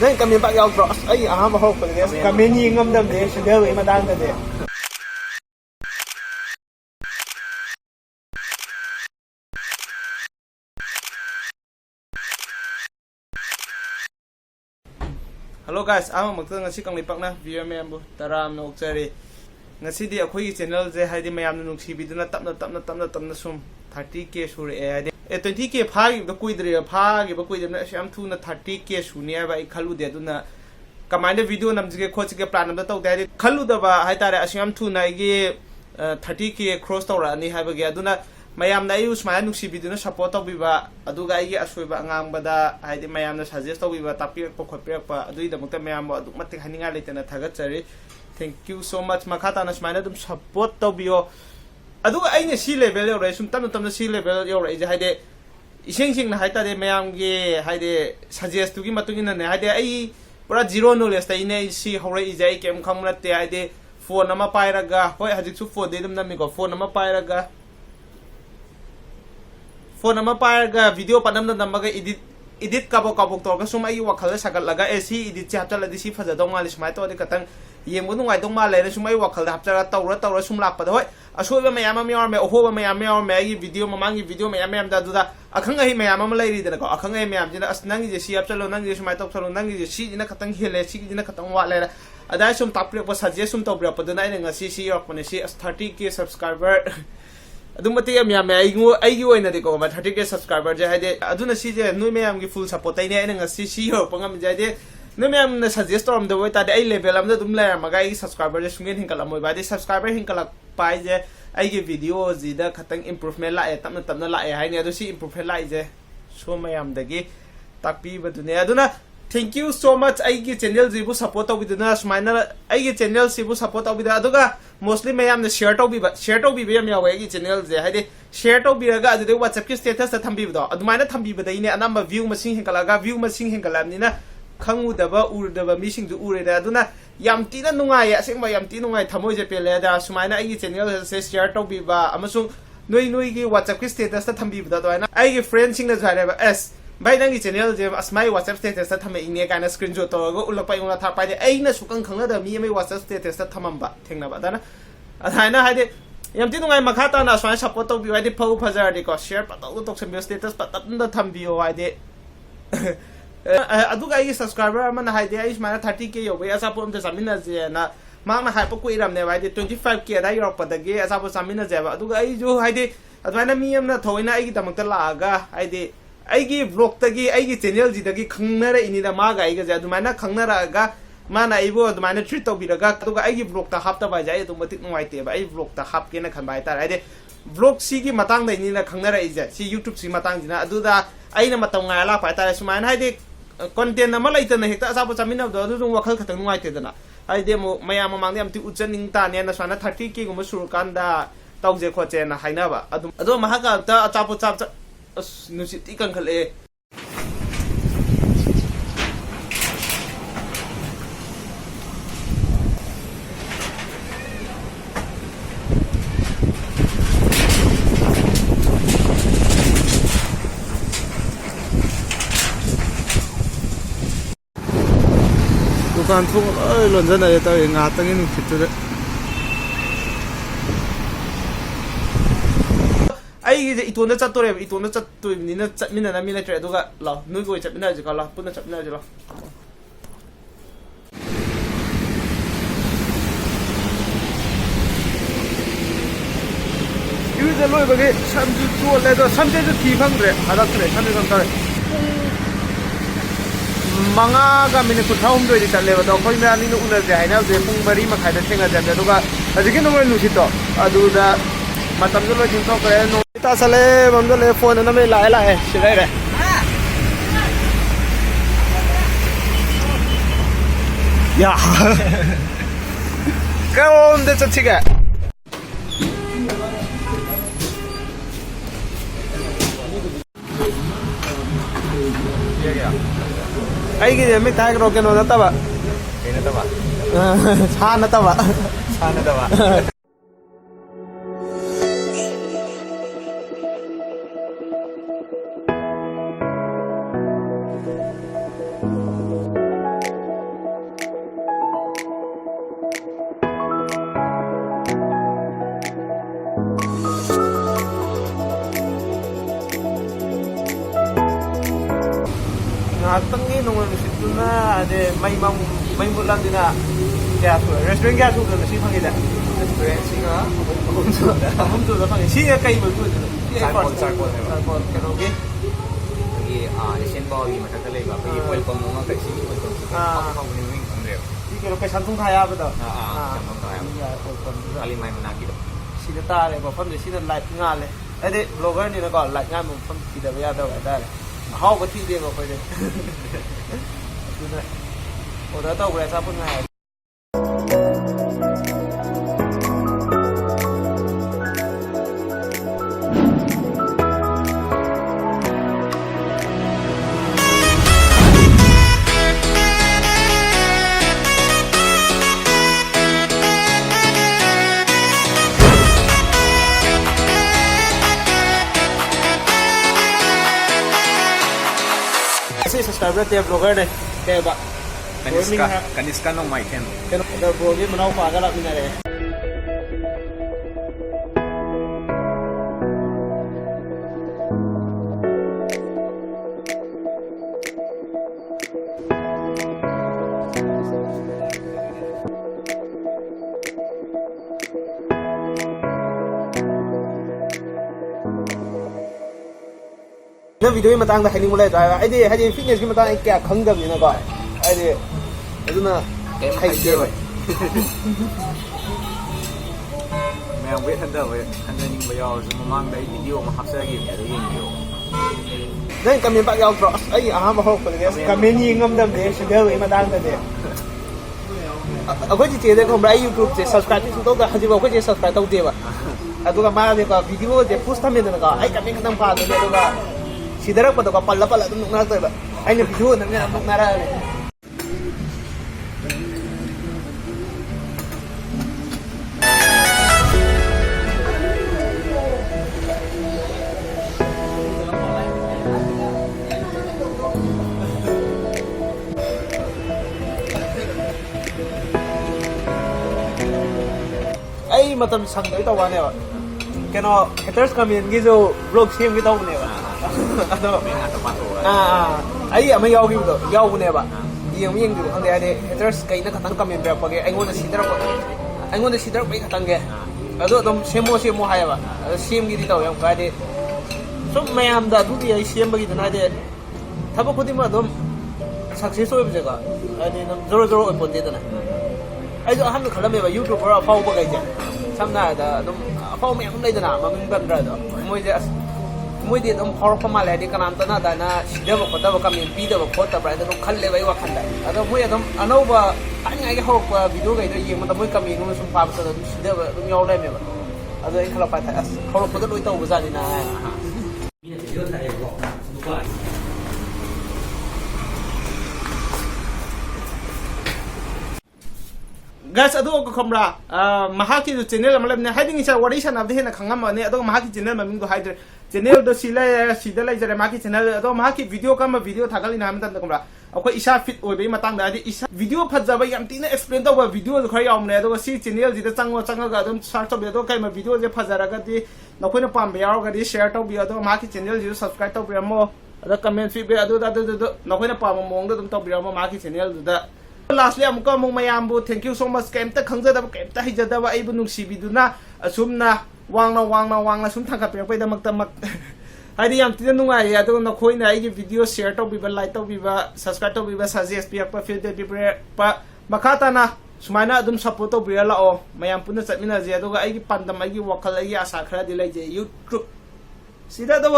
Then come back out for us. I have a hope for this. Come in of them, they should go in Madame there. Hello guys, I'm Ngashigi kangleipak na viewer member taram no chari. Ngashidi akhoi channel je haidi mayam nu sibiduna tapna sum 30k sure e 20k phagi the kuidre phagi ba kuidre am thu na 30k sune ba I khalu de duna kamai video namjige khochige plan am ta de khalu da ba hai tare asiam thu na gi 30k cross tawra ni ha ba ge aduna mayam na use my nuksi biduna support tawbiba aduga I asoiba angangbada haidi mayam na suggest tawbiba tapir ko khopirek pa adui da mukta mayam adu matik haninga letena thagachari. Thank you so much makata na smile dum support tawbiyo aduga aina si level yo sum tam si level yo je haide ising na haita de mayam ge haide suggest tu gi matungina ne haide ai pura zero knowledge ta ine si hore ijai kem khamna te haide phone ama pairaga hoi hajik su phone de dum nami ko phone ama pairaga phone ama pairaga video panam na namaga edit kabok to ga sum ai wakhal sagal laga si edit chapter di si faja dong mal smai to de katang yembu nungai dong mal le sum ai wakhal hapchara tawra sum lakpa hoi asoiba mayam am yor me ohoba mayam yor me gi video mamangi video mayam da duda akhanga hi mayam am lai ri de ko akhanga hi mayam jina asnangi je si apchalo nangi sum ai tok thalo nangi je si jina katang hele si jina katang wa le adai sum tapre ko suggest sum tawbra paduna ina ngasi si yor pone si 30k subscriber adumati am yam ai gi oina de ko ma 30k subscriber je haide aduna si je noi mayam gi full support ai ne ina ngasi si yor pangam je de no mayam na suggest om the way ta ai level am da dum la ma ga subscriber je sungen hinkala moi ba de subscriber hinkala pai je ai ge video zida khatang improvement la e tamna la e hai ne adu si improvement la je so mayam dagi takpi badune aduna thank you so much ai ge channel jibu support to biduna smaina ai ge channel sibu support to bida aduga mostly mayam na share to bi yam yawe ge channel je haide share to bi raga adu WhatsApp ki status ta thambi bida adumaina thambi bida ine anamba view masing hinkala ga view masing hinkala ni na khangu daba urdaba mising du ure da aduna yam tina nungai asengba yam tina nungai thamoi je pele da sumaina ai channel se share to bi ba amasung noi gi WhatsApp ki status ta thambi bida do na ai gi friend sing na jare ba s bai nangi channel je asmai WhatsApp status ta thame ine kana screenshot to go ulapa ingla tha pai de ai na sukang khangna da mi mai WhatsApp status ta thamam ba thengna ba da na adhaina haide yam tina nungai makhata na swai support to bi wai de phau phajar de ko share pa to tok sem status pa tapn da thambi o wai de aduga ai subscriber man haide ai smana 30k yo we asa pom te samina je na mang na hai pa kuiram ne wai de 25k da yor pa da ge asa po samina je ba aduga ai jo haide adwana mi am na thoina ai gi tamak ta la ga haide ai gi vlog ta gi ai gi channel ji da gi khangnara ini da ma ga ai ga ja adumana khangnara ga mana ai bo adumana treat to bi da ga aduga ai gi vlog ta hap ta ba ja ai to matik nwai te ba ai vlog ta hap ke na khan bai ta ai de vlog si gi matang dai ni na khangnara ai ja si YouTube si matang ji na aduda ai na matang ngai la pa ta sumain haide content na malai ta na hekta asa po chamina do du wakhal khatang nuai te dana ai demo mayam mamang am ti uchaning ta ne na sana 30k gum sur kan da tawje kho che na haina ba adu mahaka ta acha po chap nusi ti kan khale dukan thung lonjan na ta nga tangin fitu ai ge itona chatore ni na chatmina na mina tre duga la nui go chatmina ji kala puna chatmina ji la yu de loi bage samju tu le do samje ju thi phang re hadak re samje kam tare manga ga mine ku thaum do di challe ba do khoi na ni nu una je haina je pung bari ma khai da thenga ja do ga ajike no mai nu si to adu da matam jo lo jin to kare no ta sale bam do le phone na me la si dai re ya ka on de chachiga ai cái mấy tay rồi cái nó ta ba cái nó ta ba sa nó ta ba Tuna ade may mulang din na kaya so restaurant kaya so na si pangida restaurant singa hum to da pangida singa kai mo to sarpon kanoge agi Asian Bowl yi mathak lai ba agi welcome no ma kai si welcome ha ni wing amre si kero kai santung khaya ba da santung khaya ali mai manaki do si da ta le ba pham de si da live nga le ade blogger ni na ko live nga mo pham si da ba ya da ba da le how ba thi de ba phai de order tau bre sa pun ngai subscriber te vlogger ne ke ba Kaniska no mai ken da vlog manau pa ga la mina re na video matang da haini mulai da ai dai fitness ki matang kya khangdam ni na ko ai dai aduna kai de ba मैं wait हंदा नि बयाव ममांग दा video मा हप्सा गे ने दा Ying yo nang kamen pak yaw tro ai aha ma hok pele kamen yi ngam dam de shida we matang da de akhoi ji che de ko mai YouTube che subscribe su to da haji ba ko che subscribe tau de ba aduga ma de ko video de post tham de na ka ai kamen kadang pa de aduga sidarak pa to ka palla dum nukna ta ba ai ne video na ne nukna ra ai matam sang doi taw ne ba keno haters comment gi jo vlog sim gi taw ne ba ado ai ama yaw gi do yaw ne ba yeng yeng gi ande ade haters kai na katang comment ba page ai ngona sidar bai katang ge ado dom semo hai ba sim gi di taw yam ka de sum mayam da du di ai sim ba gi na de thaba khodi ma dom success oi ba ga ade dom zoro oi pon de da na ai jo aham khalam ba YouTuber afau ba gai ja samna da dum afau me am lai da na maming ban ra da moi de dum khor pa ma la de kanam ta na da na sida ba khota ba kam pi da ba khota ba da dum khal le bai wa khan da ado moi dum anau ba an ngai ge hok ba video gai da yeng ma da moi kam yeng no sum pa ba da sida ba dum yaw lai me ba ado ai khala pa tha as khor pa da loi taw ba za ni na mi ne video tha e vlog du ba guys adu ko khamra mahaki du channel amalem ne hiding isa wari san abde na khangam ne adu mahaki channel maming do hydra channel do sila sida lai jare mahaki channel adu mahaki video kam video thagali na amtan khamra akoi isa fit oi be matang da adi isa video phajaba yam tina explain da video do khari am ne adu si channel ji da changa ga dum search to be do kai ma video je phajara ga di nakoi na pam be yaw ga di share to be adu mahaki channel ji subscribe to be mo adu comment feedback adu nakoi na pam mong da dum to be mo mahaki channel da lastly amko mong mayambu thank you so much kaimta khangjada kaimta hijada ba aibu nungsibiduna asumna wangna sum thangka pe da makta haidi yam tin nungai adu na khoina ai video share to biba like to biba subscribe to biba suggest pi pa feel de pa makata na sumaina adum support to bia la o mayam puna chatmina je adu ai pandam ai wakal ai asa khara dilai je YouTube sida do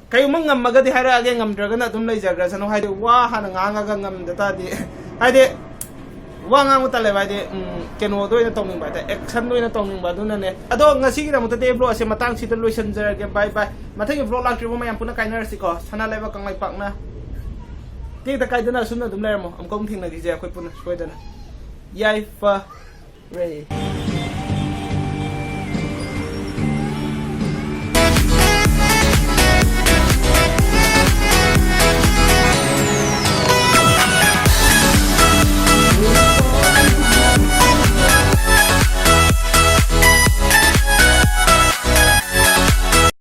kayo mang ngam magadi hara age ngam draga na dum lai jagra sano haide wa hana nganga ga ngam data di haide wa ngam utale ba de keno do ina tong ba ta action do ina tong ba duna ne ado ngasi gi na mutate vlog ase matang si lotion jar ge bye bye mathai vlog lang tri mo mayam puna kainer si ko sana leba kangleipak na ti ta kai dana sunna dum lai mo am kong thing na di je khoi puna soi dana yai fa re